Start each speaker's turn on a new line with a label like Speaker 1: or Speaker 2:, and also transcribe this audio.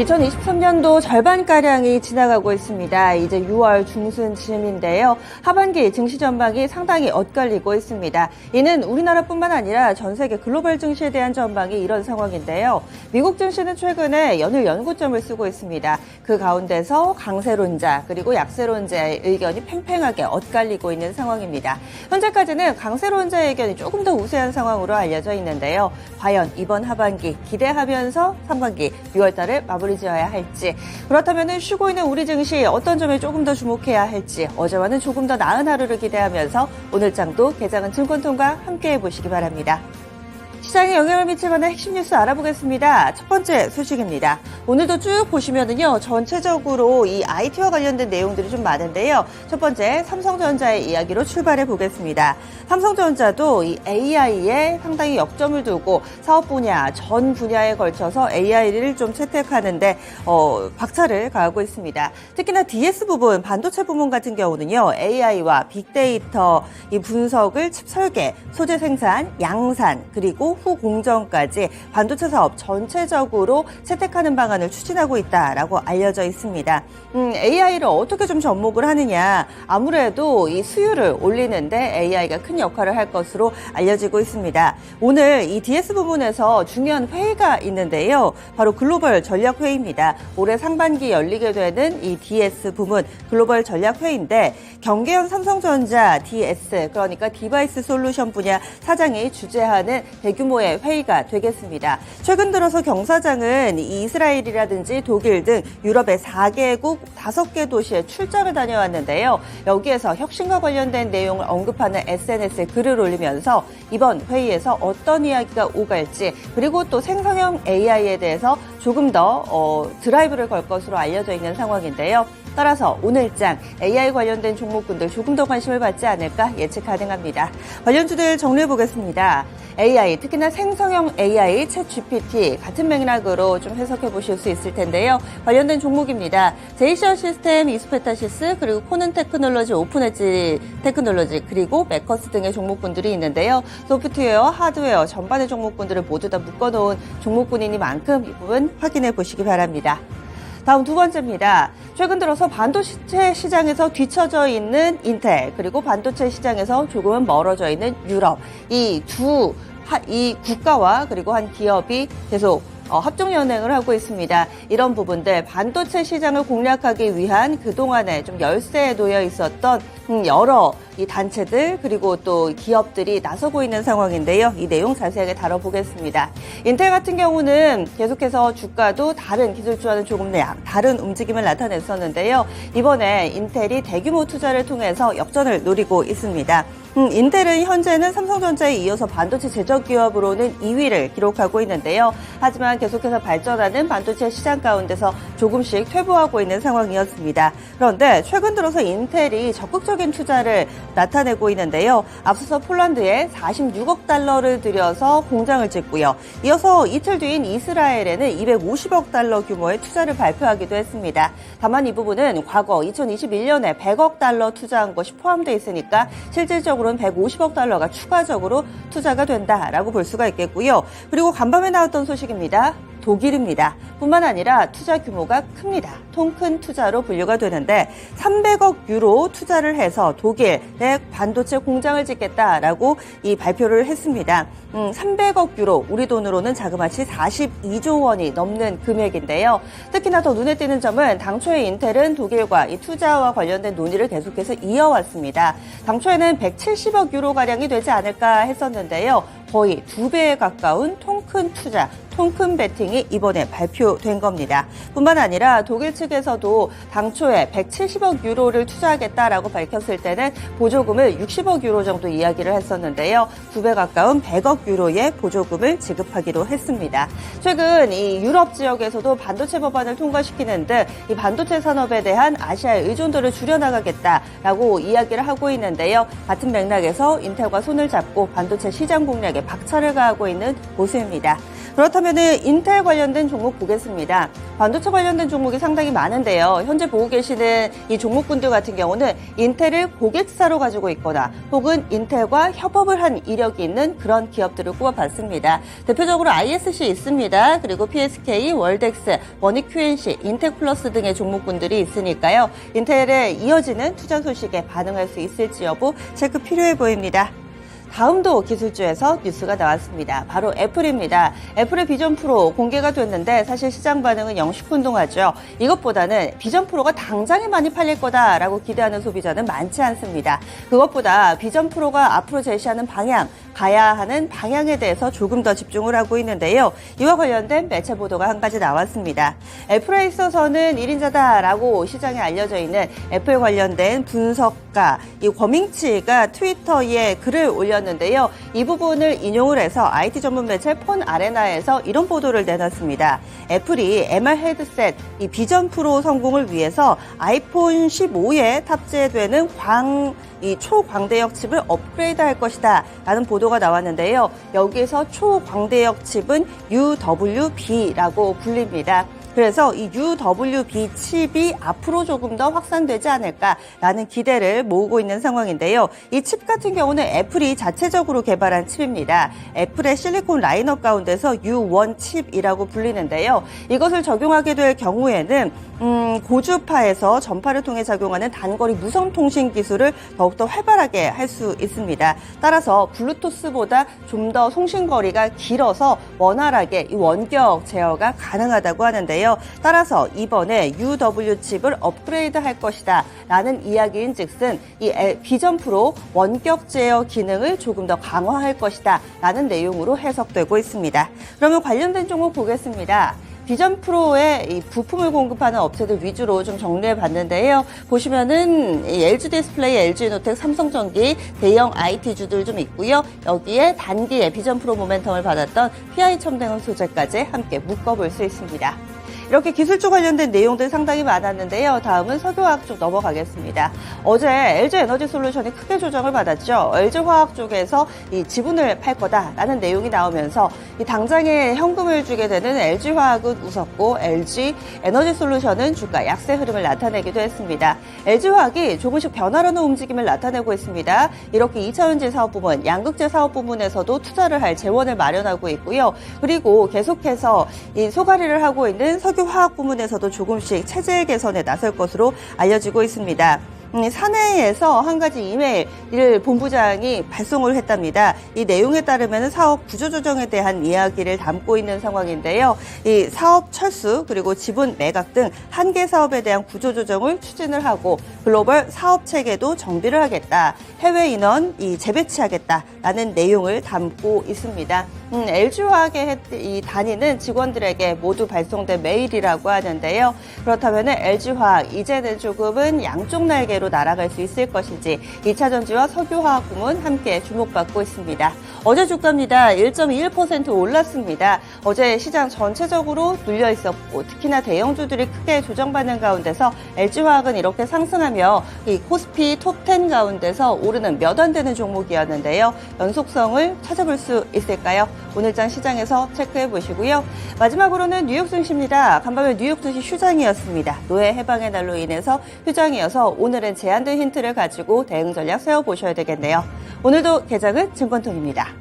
Speaker 1: 2023년도 절반가량이 지나가고 있습니다. 이제 6월 중순쯤인데요. 하반기 증시 전망이 상당히 엇갈리고 있습니다. 이는 우리나라뿐만 아니라 전 세계 글로벌 증시에 대한 전망이 이런 상황인데요. 미국 증시는 최근에 연일 연고점을 쓰고 있습니다. 그 가운데서 강세론자 그리고 약세론자의 의견이 팽팽하게 엇갈리고 있는 상황입니다. 현재까지는 강세론자의 의견이 조금 더 우세한 상황으로 알려져 있는데요. 과연 이번 하반기 기대하면서 상반기 6월 달을 마무리 지어야 할지, 그렇다면 쉬고 있는 우리 증시 어떤 점에 조금 더 주목해야 할지, 어제와는 조금 더 나은 하루를 기대하면서 오늘 장도 개장은 증권통과 함께해 보시기 바랍니다. 시장에 영향을 미칠 만한 핵심 뉴스 알아보겠습니다. 첫 번째 소식입니다. 오늘도 쭉 보시면은요, 전체적으로 이 IT와 관련된 내용들이 좀 많은데요. 첫 번째, 삼성전자의 이야기로 출발해 보겠습니다. 삼성전자도 이 AI에 상당히 역점을 두고 사업 분야, 전 분야에 걸쳐서 AI를 좀 채택하는데 박차를 가하고 있습니다. 특히나 DS 부분, 반도체 부분 같은 경우는요, AI와 빅데이터 이 분석을 칩 설계, 소재 생산, 양산, 그리고 후 공정까지 반도체 사업 전체적으로 채택하는 방안을 추진하고 있다라고 알려져 있습니다. AI를 어떻게 좀 접목을 하느냐, 아무래도 이 수요를 올리는데 AI가 큰 역할을 할 것으로 알려지고 있습니다. 오늘 이 DS 부분에서 중요한 회의가 있는데요. 바로 글로벌 전략 회의입니다. 올해 상반기 열리게 되는 이 DS 부문 글로벌 전략 회의인데, 경계현 삼성전자 DS, 그러니까 디바이스 솔루션 분야 사장이 주재하는 대규모의 회의가 되겠습니다. 최근 들어서 경사장은 이스라엘이라든지 독일 등 유럽의 4개국 5개 도시에 출장을 다녀왔는데요. 여기에서 혁신과 관련된 내용을 언급하는 SNS에 글을 올리면서 이번 회의에서 어떤 이야기가 오갈지, 그리고 또 생성형 AI에 대해서 조금 더 드라이브를 걸 것으로 알려져 있는 상황인데요. 따라서 오늘장 AI 관련된 종목군들 조금 더 관심을 받지 않을까 예측 가능합니다. 관련주들 정리해 보겠습니다. AI, 특히나 생성형 AI, 챗 GPT 같은 맥락으로 좀 해석해 보실 수 있을 텐데요. 관련된 종목입니다. 제이시어 시스템, 이스페타시스, 그리고 코는 테크놀로지, 오픈 엣지 테크놀로지, 그리고 메커스 등의 종목군들이 있는데요. 소프트웨어, 하드웨어 전반의 종목군들을 모두 다 묶어놓은 종목군이니만큼 이 부분 확인해 보시기 바랍니다. 다음 두 번째입니다. 최근 들어서 반도체 시장에서 뒤처져 있는 인텔, 그리고 반도체 시장에서 조금은 멀어져 있는 유럽, 이 국가와 그리고 한 기업이 계속 합종연행을 하고 있습니다. 이런 부분들, 반도체 시장을 공략하기 위한 그동안에 좀 열세에 놓여 있었던 여러 이 단체들 그리고 또 기업들이 나서고 있는 상황인데요. 이 내용 자세하게 다뤄보겠습니다. 인텔 같은 경우는 계속해서 주가도 다른 기술주와는 조금 다른 움직임을 나타냈었는데요. 이번에 인텔이 대규모 투자를 통해서 역전을 노리고 있습니다. 인텔은 현재는 삼성전자에 이어서 반도체 제적 기업으로는 2위를 기록하고 있는데요. 하지만 계속해서 발전하는 반도체 시장 가운데서 조금씩 퇴보하고 있는 상황이었습니다. 그런데 최근 들어서 인텔이 적극적인 투자를 나타내고 있는데요. 앞서서 폴란드에 46억 달러를 들여서 공장을 짓고요. 이어서 이틀 뒤인 이스라엘에는 250억 달러 규모의 투자를 발표하기도 했습니다. 다만 이 부분은 과거 2021년에 100억 달러 투자한 것이 포함되어 있으니까 실질적으로는 150억 달러가 추가적으로 투자가 된다라고 볼 수가 있겠고요. 그리고 간밤에 나왔던 소식입니다. 독일입니다. 뿐만 아니라 투자 규모가 큽니다. 통 큰 투자로 분류가 되는데 300억 유로 투자를 해서 독일에 반도체 공장을 짓겠다라고 이 발표를 했습니다. 300억 유로, 우리 돈으로는 자그마치 42조 원이 넘는 금액인데요. 특히나 더 눈에 띄는 점은 당초에 인텔은 독일과 이 투자와 관련된 논의를 계속해서 이어왔습니다. 당초에는 170억 유로가량이 되지 않을까 했었는데요. 거의 2배에 가까운 통 큰 투자, 통 큰 베팅이 이번에 발표된 겁니다. 뿐만 아니라 독일 측에서도 당초에 170억 유로를 투자하겠다라고 밝혔을 때는 보조금을 60억 유로 정도 이야기를 했었는데요. 2배 가까운 100억 유로의 보조금을 지급하기로 했습니다. 최근 이 유럽 지역에서도 반도체 법안을 통과시키는 등 이 반도체 산업에 대한 아시아의 의존도를 줄여나가겠다라고 이야기를 하고 있는데요. 같은 맥락에서 인텔과 손을 잡고 반도체 시장 공략에 쪽에 박차를 가하고 있는 모습입니다. 그렇다면 인텔 관련된 종목 보겠습니다. 반도체 관련된 종목이 상당히 많은데요. 현재 보고 계시는 이 종목군들 같은 경우는 인텔을 고객사로 가지고 있거나 혹은 인텔과 협업을 한 이력이 있는 그런 기업들을 꼽아봤습니다. 대표적으로 ISC 있습니다. 그리고 PSK, 월덱스, 머니QNC, 인텍플러스 등의 종목군들이 있으니까요. 인텔에 이어지는 투자 소식에 반응할 수 있을지 여부 체크 필요해 보입니다. 다음도 기술주에서 뉴스가 나왔습니다. 바로 애플입니다. 애플의 비전 프로 공개가 됐는데 사실 시장 반응은 영시큰둥하죠. 이것보다는 비전 프로가 당장에 많이 팔릴 거다라고 기대하는 소비자는 많지 않습니다. 그것보다 비전 프로가 앞으로 제시하는 방향, 가야 하는 방향에 대해서 조금 더 집중을 하고 있는데요. 이와 관련된 매체 보도가 한 가지 나왔습니다. 애플에 있어서는 1인자다라고 시장에 알려져 있는 애플 관련된 분석가 이 권밍치가 트위터에 글을 올렸는데요. 이 부분을 인용을 해서 IT 전문 매체 폰 아레나에서 이런 보도를 내놨습니다. 애플이 MR 헤드셋 이 비전 프로 성공을 위해서 아이폰 15에 탑재되는 이 초광대역 칩을 업그레이드 할 것이다 라는 보도가 나왔는데요. 여기에서 초광대역 칩은 UWB라고 불립니다. 그래서 이 UWB 칩이 앞으로 조금 더 확산되지 않을까라는 기대를 모으고 있는 상황인데요. 이 칩 같은 경우는 애플이 자체적으로 개발한 칩입니다. 애플의 실리콘 라인업 가운데서 U1 칩이라고 불리는데요. 이것을 적용하게 될 경우에는 고주파에서 전파를 통해 작용하는 단거리 무선통신 기술을 더욱더 활발하게 할 수 있습니다. 따라서 블루투스보다 좀 더 송신거리가 길어서 원활하게 이 원격 제어가 가능하다고 하는데요. 따라서 이번에 UW 칩을 업그레이드 할 것이다 라는 이야기인 즉슨 이 비전 프로 원격 제어 기능을 조금 더 강화할 것이다 라는 내용으로 해석되고 있습니다. 그러면 관련된 종목 보겠습니다. 비전 프로의 이 부품을 공급하는 업체들 위주로 좀 정리해 봤는데요. 보시면은 LG 디스플레이, LG 이노텍, 삼성전기, 대형 IT주들 좀 있고요. 여기에 단기에 비전 프로 모멘텀을 받았던 PI첨단원 소재까지 함께 묶어볼 수 있습니다. 이렇게 기술주 관련된 내용들 상당히 많았는데요. 다음은 석유화학 쪽 넘어가겠습니다. 어제 LG에너지솔루션이 크게 조정을 받았죠. LG화학 쪽에서 이 지분을 팔 거다라는 내용이 나오면서 이 당장에 현금을 주게 되는 LG화학은 웃었고 LG에너지솔루션은 주가 약세 흐름을 나타내기도 했습니다. LG화학이 조금씩 변화라는 움직임을 나타내고 있습니다. 이렇게 2차전지 사업 부문, 양극재 사업 부문에서도 투자를 할 재원을 마련하고 있고요. 그리고 계속해서 이 소가리를 하고 있는 석유화학 부문에서도 조금씩 체제 개선에 나설 것으로 알려지고 있습니다. 사내에서 한 가지 이메일을 본부장이 발송을 했답니다. 이 내용에 따르면 사업 구조조정에 대한 이야기를 담고 있는 상황인데요. 이 사업 철수 그리고 지분 매각 등 한 개 사업에 대한 구조조정을 추진을 하고 글로벌 사업 체계도 정비를 하겠다. 해외 인원 재배치하겠다라는 내용을 담고 있습니다. LG화학의 이 단위는 직원들에게 모두 발송된 메일이라고 하는데요. 그렇다면 LG화학 이제는 조금은 양쪽 날개로 날아갈 수 있을 것인지 2차전지와 석유화학 부문 함께 주목받고 있습니다. 어제 주가입니다. 1.21% 올랐습니다. 어제 시장 전체적으로 눌려 있었고 특히나 대형주들이 크게 조정받는 가운데서 LG화학은 이렇게 상승하며 이 코스피 톱10 가운데서 오르는 몇 안 되는 종목이었는데요. 연속성을 찾아볼 수 있을까요? 오늘장 시장에서 체크해 보시고요. 마지막으로는 뉴욕 증시입니다. 간밤에 뉴욕 증시 휴장이었습니다. 노예 해방의 날로 인해서 휴장이어서 오늘은 제한된 힌트를 가지고 대응 전략 세워보셔야 되겠네요. 오늘도 개장은 증권통입니다.